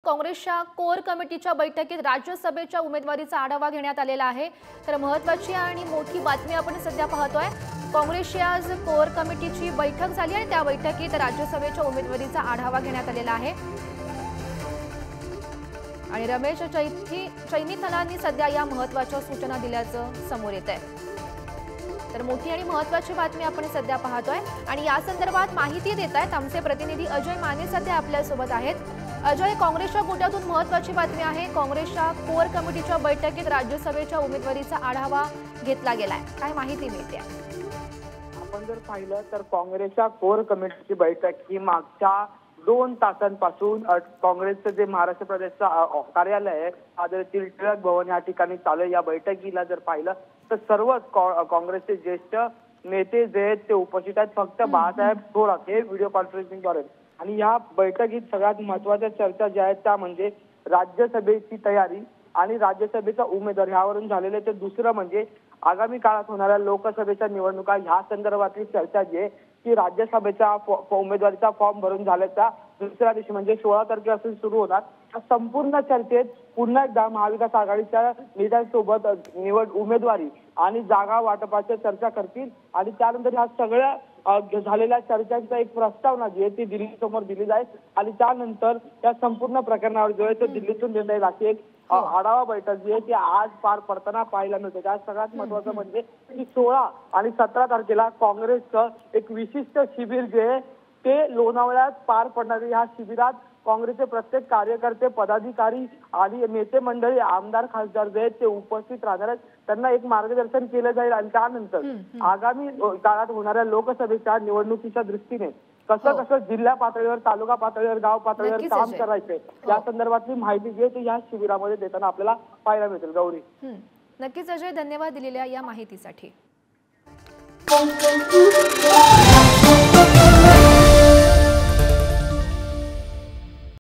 काँग्रेसच्या कोर कमिटीच्या बैठकीत राज्यसभेच्या उमेदवारीचा आढावा घेण्यात आलेला आहे। तर महत्त्वाची आणि मोठी बातमी आपण सध्या पाहतोय। काँग्रेसची आज कोर कमिटीची बैठक झाली आणि त्या बैठकीत राज्यसभेच्या उमेदवारीचा आढावा घेण्यात आलेला आहे आणि रमेश चैनीथलांनी सध्या या महत्त्वाच्या सूचना दिल्याचं समोर येत आहे। तर मोठी आणि महत्त्वाची बातमी आपण सध्या पाहतोय आणि या संदर्भात माहिती देत आहेत आमचे प्रतिनिधी अजय माने सध्या आपल्या सोबत आहेत। अजय, काँग्रेसच्या कोट्यातून महत्त्वाची बातमी आहे। काँग्रेसच्या कोर कमिटीच्या बैठकीत राज्यसभेच्या उमेदवारीचा आढावा घेतला गेलाय, काय माहिती मिळते? आपण जर पाहिलं तर काँग्रेसच्या कोर कमिटीची बैठक ही मागच्या 2 तासांपासून काँग्रेसचं जे महाराष्ट्र प्रदेशचं कार्यालय आहे आदरणीय टिळक भवन या ठिकाणी चालू आहे। या बैठकीला जर पाहिलं तर सर्वच काँग्रेसचे ज्येष्ठ नेते जे आहेत ते उपस्थित आहेत। फक्त बाळासाहेब थोरात हे व्हिडिओ कॉन्फरन्सिंगद्वारे। आणि या बैठकीत सगळ्यात महत्त्वाच्या चर्चा ज्या आहेत त्या म्हणजे राज्यसभेची तयारी आणि राज्यसभेचा उमेदवार यावरून झालेले। ते दुसरं म्हणजे आगामी काळात होणाऱ्या लोकसभेच्या निवडणुका ह्या संदर्भातली चर्चा जी आहे की राज्यसभेच्या उमेदवारीचा फॉर्म भरून झाल्याचा दुसऱ्या दिवशी म्हणजे 16 तारखेपासून सुरू होणार। या संपूर्ण चर्चेत पुन्हा एकदा महाविकास आघाडीच्या नेत्यांसोबत निवड उमेदवारी आणि जागा वाटपाची चर्चा करतील आणि त्यानंतर ह्या सगळ्या झालेल्या चर्चांचा एक प्रस्तावना जी आहे ती दिल्ली समोर दिली जाईल आणि त्यानंतर या संपूर्ण प्रकरणावर जो आहे तो दिल्लीतून निर्णय लागेल। एक आढावा बैठक जी आहे ती आज पार पडताना पाहायला मिळते। त्यात सगळ्यात महत्त्वाचं म्हणजे की 16 आणि 17 तारखेला काँग्रेसचं एक विशिष्ट शिबिर जे आहे ते लोणावळ्यात पार पडणार आहे। या शिबिरात काँग्रेसचे प्रत्येक कार्यकर्ते, पदाधिकारी आणि नेते मंडळी, आमदार, खासदार जे आहेत ते उपस्थित राहणार आहेत। त्यांना एक मार्गदर्शन केलं जाईल आणि त्यानंतर आगामी काळात होणाऱ्या लोकसभेच्या निवडणुकीच्या दृष्टीने कसं कसं जिल्हा पातळीवर, तालुका पातळीवर, गाव पातळीवर काम करायचंय या संदर्भातली माहिती जी आहे ती या शिबिरामध्ये देताना आपल्याला पाहायला मिळेल। गौरी, नक्कीच अजय, धन्यवाद दिलेल्या या माहितीसाठी।